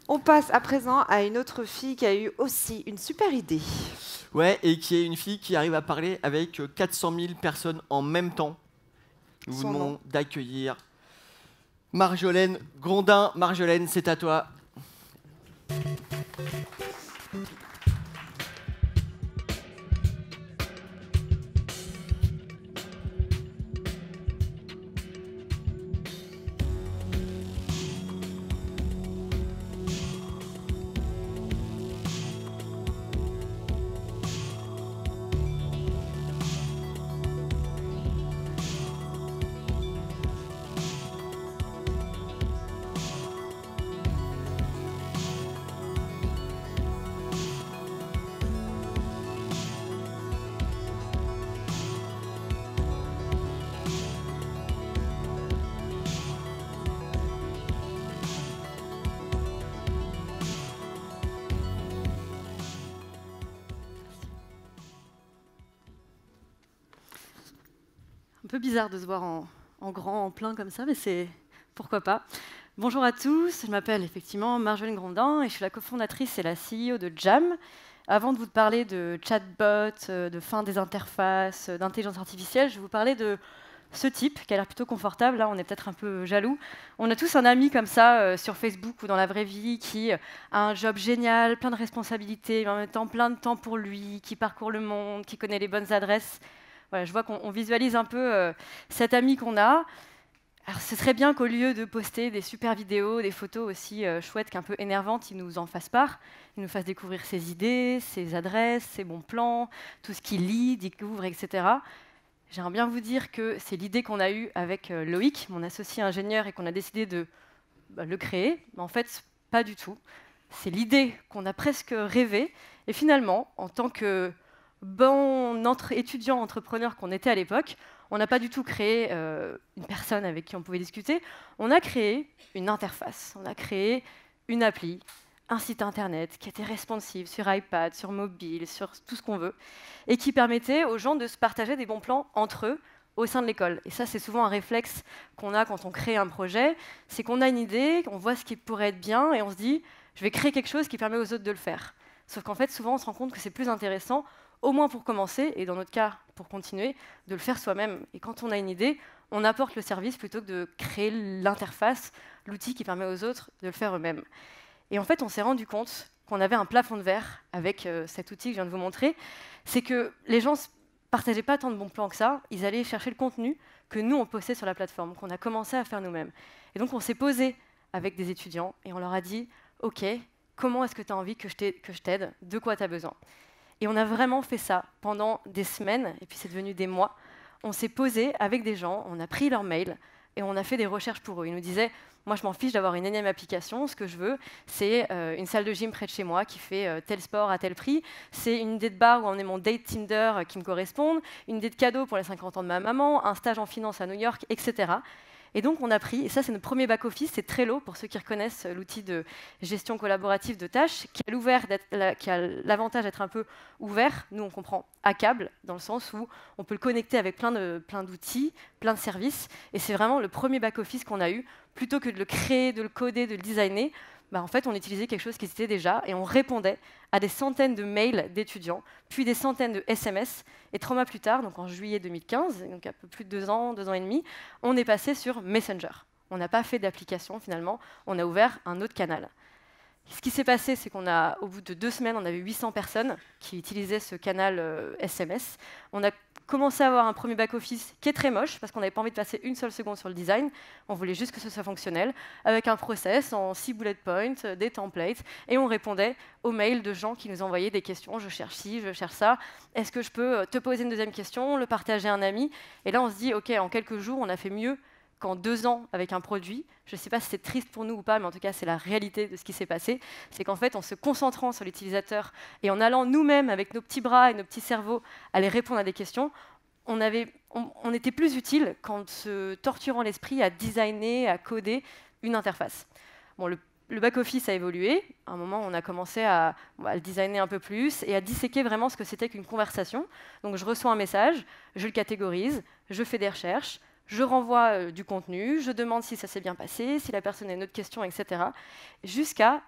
On passe à présent à une autre fille qui a eu aussi une super idée. Ouais, et qui est une fille qui arrive à parler avec 400 000 personnes en même temps. Nous vous Son demandons nom. d'accueillir Marjolaine Grondin. Marjolaine, c'est à toi. Un peu bizarre de se voir en grand, en plein comme ça, mais c'est pourquoi pas. Bonjour à tous, je m'appelle effectivement Marjolaine Grondin et je suis la cofondatrice et la CEO de Jam. Avant de vous parler de chatbot, de fin des interfaces, d'intelligence artificielle, je vais vous parler de ce type qui a l'air plutôt confortable. Là, on est peut-être un peu jaloux. On a tous un ami comme ça sur Facebook ou dans la vraie vie qui a un job génial, plein de responsabilités, mais en même temps plein de temps pour lui, qui parcourt le monde, qui connaît les bonnes adresses. Voilà, je vois qu'on visualise un peu cet ami qu'on a. Alors, ce serait bien qu'au lieu de poster des super vidéos, des photos aussi chouettes qu'un peu énervantes, il nous en fasse part, il nous fasse découvrir ses idées, ses adresses, ses bons plans, tout ce qu'il lit, découvre, etc. J'aimerais bien vous dire que c'est l'idée qu'on a eue avec Loïc, mon associé ingénieur, et qu'on a décidé de le créer. Mais en fait, pas du tout. C'est l'idée qu'on a presque rêvée. Et finalement, en tant que bon étudiant entrepreneur qu'on était à l'époque, on n'a pas du tout créé une personne avec qui on pouvait discuter. On a créé une interface. On a créé une appli, un site internet qui était responsive sur iPad, sur mobile, sur tout ce qu'on veut, et qui permettait aux gens de se partager des bons plans entre eux au sein de l'école. Et ça, c'est souvent un réflexe qu'on a quand on crée un projet, c'est qu'on a une idée, on voit ce qui pourrait être bien, et on se dit, je vais créer quelque chose qui permet aux autres de le faire. Sauf qu'en fait, souvent, on se rend compte que c'est plus intéressant, au moins pour commencer, et dans notre cas, pour continuer, de le faire soi-même. Et quand on a une idée, on apporte le service plutôt que de créer l'interface, l'outil qui permet aux autres de le faire eux-mêmes. Et en fait, on s'est rendu compte qu'on avait un plafond de verre avec cet outil que je viens de vous montrer. C'est que les gens ne partageaient pas tant de bons plans que ça. Ils allaient chercher le contenu que nous, on postait sur la plateforme, qu'on a commencé à faire nous-mêmes. Et donc, on s'est posé avec des étudiants et on leur a dit « Ok, comment est-ce que tu as envie que je t'aide? De quoi tu as besoin ?» Et on a vraiment fait ça pendant des semaines, et puis c'est devenu des mois. On s'est posé avec des gens, on a pris leur mail, et on a fait des recherches pour eux. Ils nous disaient « Moi, je m'en fiche d'avoir une énième application. Ce que je veux, c'est une salle de gym près de chez moi qui fait tel sport à tel prix. C'est une idée de bar où on est mon date Tinder qui me correspond, une idée de cadeau pour les 50 ans de ma maman, un stage en finance à New York, etc. » Et donc, on a pris, et ça, c'est notre premier back-office, c'est Trello, pour ceux qui reconnaissent l'outil de gestion collaborative de tâches, qui a l'avantage d'être un peu ouvert. Nous, on comprend à câble, dans le sens où on peut le connecter avec plein d'outils, plein de services. Et c'est vraiment le premier back-office qu'on a eu. Plutôt que de le créer, de le coder, de le designer, en fait, on utilisait quelque chose qui existait déjà et on répondait à des centaines de mails d'étudiants, puis des centaines de SMS. Et 3 mois plus tard, donc en juillet 2015, donc un peu plus de 2 ans et demi, on est passé sur Messenger. On n'a pas fait d'application finalement, on a ouvert un autre canal. Ce qui s'est passé, c'est qu'au bout de 2 semaines, on avait 800 personnes qui utilisaient ce canal SMS. On a commencé à avoir un premier back-office qui est très moche, parce qu'on n'avait pas envie de passer une seule seconde sur le design. On voulait juste que ce soit fonctionnel, avec un process en 6 bullet points, des templates, et on répondait aux mails de gens qui nous envoyaient des questions. Je cherche ci, je cherche ça. Est-ce que je peux te poser une deuxième question, le partager à un ami? Et là, on se dit, OK, en quelques jours, on a fait mieux qu'en 2 ans avec un produit. Je ne sais pas si c'est triste pour nous ou pas, mais en tout cas, c'est la réalité de ce qui s'est passé. C'est qu'en fait, en se concentrant sur l'utilisateur et en allant nous-mêmes, avec nos petits bras et nos petits cerveaux, aller répondre à des questions, on était plus utile qu'en se torturant l'esprit à designer, à coder une interface. Bon, le back-office a évolué. À un moment, on a commencé à le designer un peu plus et à disséquer vraiment ce que c'était qu'une conversation. Donc, je reçois un message, je le catégorise, je fais des recherches, je renvoie du contenu, je demande si ça s'est bien passé, si la personne a une autre question, etc. Jusqu'à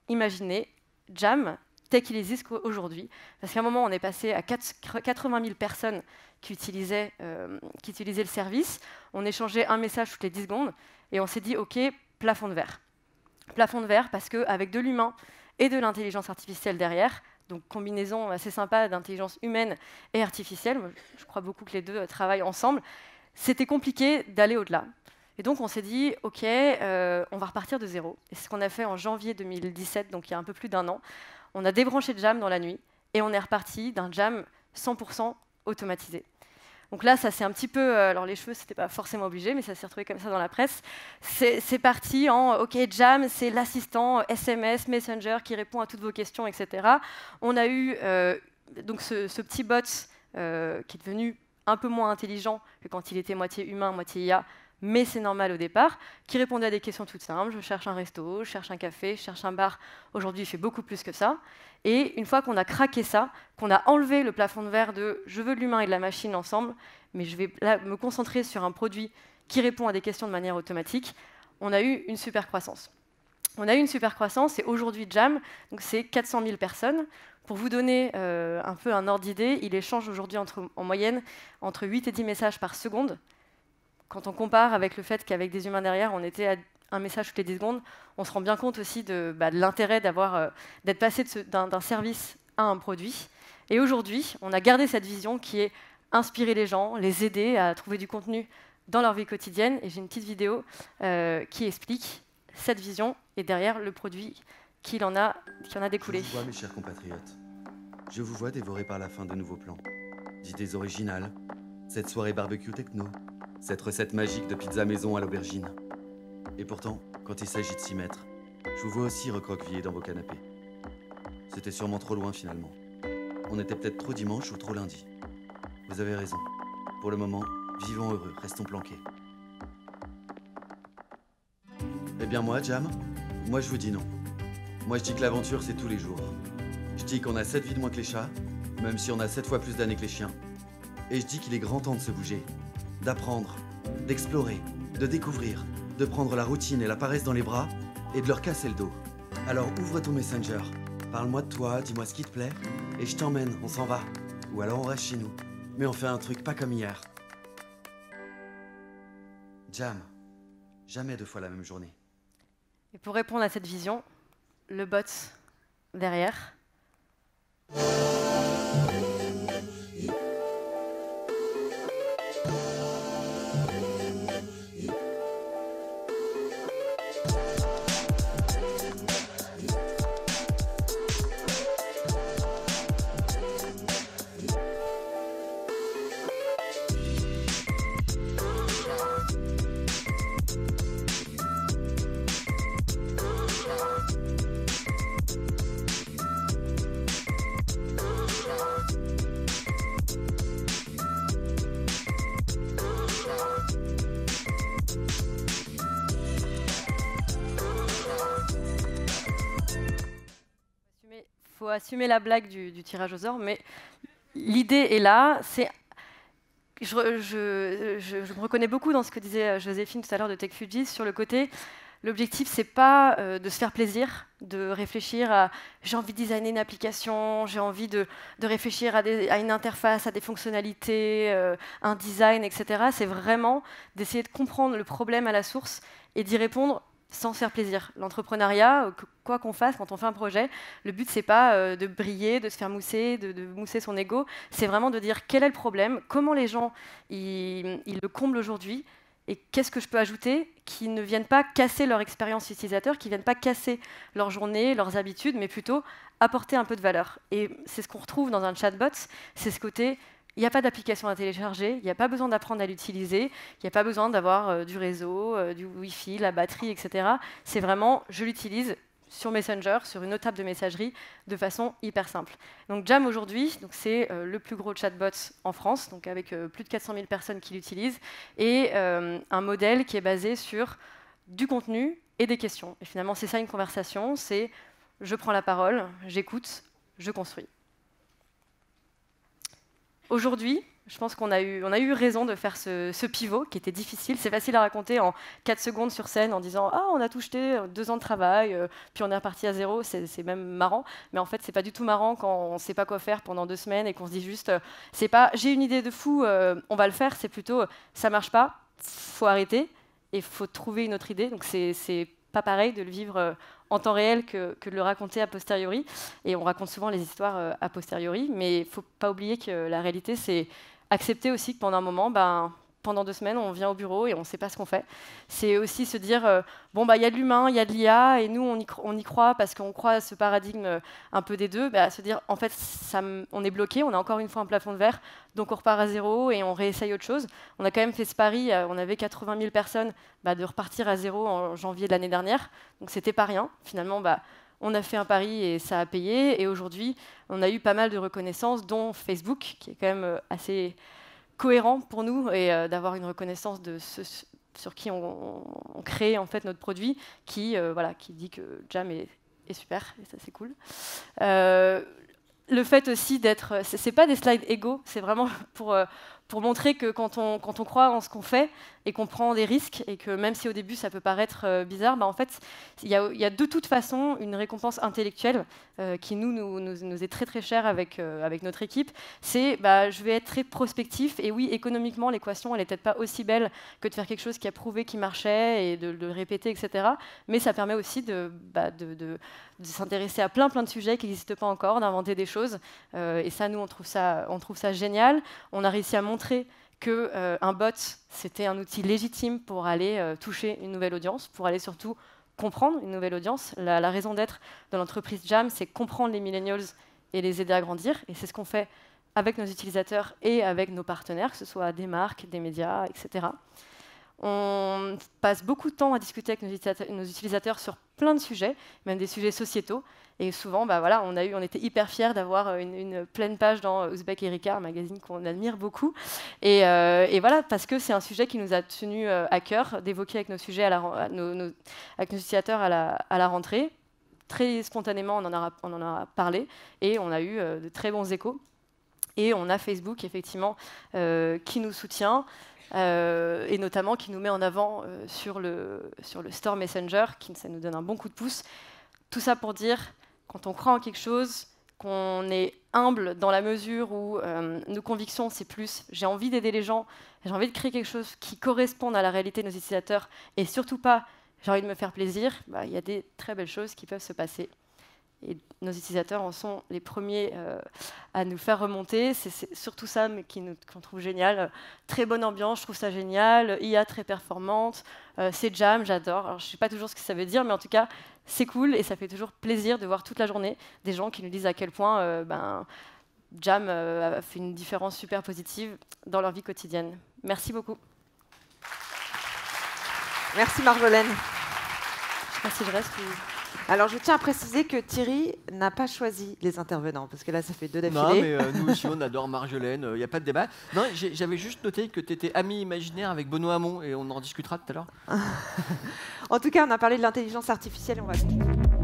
imaginer Jam tel qu'il existe aujourd'hui. Parce qu'à un moment, on est passé à 80 000 personnes qui utilisaient le service. On échangeait un message toutes les 10 secondes et on s'est dit, OK, plafond de verre. Plafond de verre parce qu'avec de l'humain et de l'intelligence artificielle derrière, donc combinaison assez sympa d'intelligence humaine et artificielle, je crois beaucoup que les deux travaillent ensemble, c'était compliqué d'aller au-delà. Et donc on s'est dit, OK, on va repartir de zéro. Et c'est ce qu'on a fait en janvier 2017, donc il y a un peu plus d'1 an. On a débranché Jam dans la nuit et on est reparti d'un Jam 100% automatisé. Donc là, ça c'est un petit peu... alors les cheveux, c'était pas forcément obligé, mais ça s'est retrouvé comme ça dans la presse. C'est parti en OK, Jam, c'est l'assistant SMS, Messenger qui répond à toutes vos questions, etc. On a eu donc ce petit bot qui est devenu un peu moins intelligent que quand il était moitié humain, moitié IA, mais c'est normal au départ, qui répondait à des questions toutes simples. Je cherche un resto, je cherche un café, je cherche un bar. Aujourd'hui, il fait beaucoup plus que ça. Et une fois qu'on a craqué ça, qu'on a enlevé le plafond de verre de « je veux de l'humain et de la machine ensemble, mais je vais là me concentrer sur un produit qui répond à des questions de manière automatique », on a eu une super croissance. On a eu une super croissance et aujourd'hui, Jam, c'est 400 000 personnes. Pour vous donner un peu un ordre d'idée, il échange aujourd'hui en moyenne entre 8 et 10 messages par seconde. Quand on compare avec le fait qu'avec des humains derrière, on était à un message toutes les 10 secondes, on se rend bien compte aussi de l'intérêt d'être passé d'un service à un produit. Et aujourd'hui, on a gardé cette vision qui est inspirer les gens, les aider à trouver du contenu dans leur vie quotidienne. Et j'ai une petite vidéo qui explique cette vision et derrière le produit qui en a découlé. Je vous vois, mes chers compatriotes. Je vous vois dévorer par la faim de nouveaux plans. D'idées originales, cette soirée barbecue techno, cette recette magique de pizza maison à l'aubergine. Et pourtant, quand il s'agit de s'y mettre, je vous vois aussi recroqueviller dans vos canapés. C'était sûrement trop loin finalement. On était peut-être trop dimanche ou trop lundi. Vous avez raison. Pour le moment, vivons heureux, restons planqués. Eh bien moi, Jam, moi je vous dis non. Moi je dis que l'aventure c'est tous les jours. Je dis qu'on a 7 vies de moins que les chats, même si on a 7 fois plus d'années que les chiens. Et je dis qu'il est grand temps de se bouger, d'apprendre, d'explorer, de découvrir, de prendre la routine et la paresse dans les bras et de leur casser le dos. Alors ouvre ton Messenger, parle-moi de toi, dis-moi ce qui te plaît, et je t'emmène, on s'en va. Ou alors on reste chez nous, mais on fait un truc pas comme hier. Jam, jamais 2 fois la même journée. Et pour répondre à cette vision, le bot derrière. Il faut assumer la blague du tirage au sort, mais l'idée est là. Je me reconnais beaucoup dans ce que disait Joséphine tout à l'heure de TechFugis sur le côté. L'objectif, c'est pas de se faire plaisir, de réfléchir à j'ai envie de designer une application, j'ai envie de réfléchir à une interface, à des fonctionnalités, un design, etc. C'est vraiment d'essayer de comprendre le problème à la source et d'y répondre sans se faire plaisir. L'entrepreneuriat, quoi qu'on fasse quand on fait un projet, le but c'est pas de briller, de se faire mousser, de mousser son ego, c'est vraiment de dire quel est le problème, comment les gens ils le comblent aujourd'hui et qu'est-ce que je peux ajouter qui ne viennent pas casser leur expérience utilisateur, qui ne viennent pas casser leur journée, leurs habitudes, mais plutôt apporter un peu de valeur. Et c'est ce qu'on retrouve dans un chatbot, c'est ce côté il n'y a pas d'application à télécharger, il n'y a pas besoin d'apprendre à l'utiliser, il n'y a pas besoin d'avoir du réseau, du Wi-Fi, la batterie, etc. C'est vraiment, je l'utilise sur Messenger, sur une autre table de messagerie, de façon hyper simple. Donc Jam aujourd'hui, c'est le plus gros chatbot en France, donc avec plus de 400 000 personnes qui l'utilisent, et un modèle qui est basé sur du contenu et des questions. Et finalement, c'est ça une conversation, c'est je prends la parole, j'écoute, je construis. Aujourd'hui, Je pense qu'on a eu raison de faire ce pivot qui était difficile. C'est facile à raconter en 4 secondes sur scène en disant « Ah, on a tout jeté, 2 ans de travail, puis on est reparti à zéro ». C'est même marrant. Mais en fait, c'est pas du tout marrant quand on ne sait pas quoi faire pendant 2 semaines et qu'on se dit juste « C'est pas j'ai une idée de fou, on va le faire ». C'est plutôt « Ça marche pas, faut arrêter et faut trouver une autre idée ». Donc c'est pas pareil de le vivre en temps réel que de le raconter a posteriori. Et on raconte souvent les histoires a posteriori, mais il ne faut pas oublier que la réalité, c'est accepter aussi que pendant un moment, pendant 2 semaines, on vient au bureau et on ne sait pas ce qu'on fait. C'est aussi se dire, il y a de l'humain, il y a de l'IA, et nous, on y croit parce qu'on croit à ce paradigme un peu des deux. Se dire, en fait, on est bloqué, on a encore une fois un plafond de verre, donc on repart à zéro et on réessaye autre chose. On a quand même fait ce pari, on avait 80 000 personnes, de repartir à zéro en janvier de l'année dernière, donc c'était pas rien. Finalement, on a fait un pari et ça a payé. Et aujourd'hui, on a eu pas mal de reconnaissances, dont Facebook, qui est quand même assez cohérent pour nous, et d'avoir une reconnaissance de ceux sur qui on crée en fait notre produit, qui dit que Jam est super, et ça c'est cool. Le fait aussi d'être... C'est pas des slides égaux, c'est vraiment pour montrer que quand on croit en ce qu'on fait et qu'on prend des risques, et que même si au début ça peut paraître bizarre, en fait, il y a de toute façon une récompense intellectuelle qui nous est très très chère avec notre équipe. C'est je vais être très prospectif, et oui, économiquement, l'équation, elle n'est peut-être pas aussi belle que de faire quelque chose qui a prouvé qu'il marchait et de le répéter, etc. Mais ça permet aussi de s'intéresser à plein de sujets qui n'existent pas encore, d'inventer des choses. Et ça, nous, on trouve ça génial. On a réussi à montrer qu'un bot, c'était un outil légitime pour aller toucher une nouvelle audience, pour aller surtout comprendre une nouvelle audience. La raison d'être de l'entreprise Jam, c'est comprendre les millennials et les aider à grandir. Et c'est ce qu'on fait avec nos utilisateurs et avec nos partenaires, que ce soit des marques, des médias, etc. On passe beaucoup de temps à discuter avec nos utilisateurs sur plein de sujets, même des sujets sociétaux. Et souvent, on était hyper fiers d'avoir une pleine page dans Ouzbek Erika, un magazine qu'on admire beaucoup. Et voilà, parce que c'est un sujet qui nous a tenu à cœur d'évoquer avec nos sujets avec nos utilisateurs à la rentrée. Très spontanément, on en a parlé et on a eu de très bons échos. Et on a Facebook, effectivement, qui nous soutient. Et notamment qui nous met en avant sur le Store Messenger, ça nous donne un bon coup de pouce. Tout ça pour dire, quand on croit en quelque chose, qu'on est humble dans la mesure où nos convictions, c'est plus j'ai envie d'aider les gens, j'ai envie de créer quelque chose qui corresponde à la réalité de nos utilisateurs, et surtout pas j'ai envie de me faire plaisir, il y a des très belles choses qui peuvent se passer. Et nos utilisateurs en sont les premiers à nous faire remonter. C'est surtout ça qu'on trouve génial. Très bonne ambiance, je trouve ça génial. IA très performante. C'est Jam, j'adore. Alors, je ne sais pas toujours ce que ça veut dire, mais en tout cas, c'est cool et ça fait toujours plaisir de voir toute la journée des gens qui nous disent à quel point Jam a fait une différence super positive dans leur vie quotidienne. Merci beaucoup. Merci Marjolaine. Je ne sais pas si je reste ou... Alors, je tiens à préciser que Thierry n'a pas choisi les intervenants, parce que là, ça fait 2 d'affilée. Non, mais nous aussi, on adore Marjolaine, il n'y a pas de débat. Non, j'avais juste noté que tu étais ami imaginaire avec Benoît Hamon, et on en discutera tout à l'heure. En tout cas, on a parlé de l'intelligence artificielle, on va...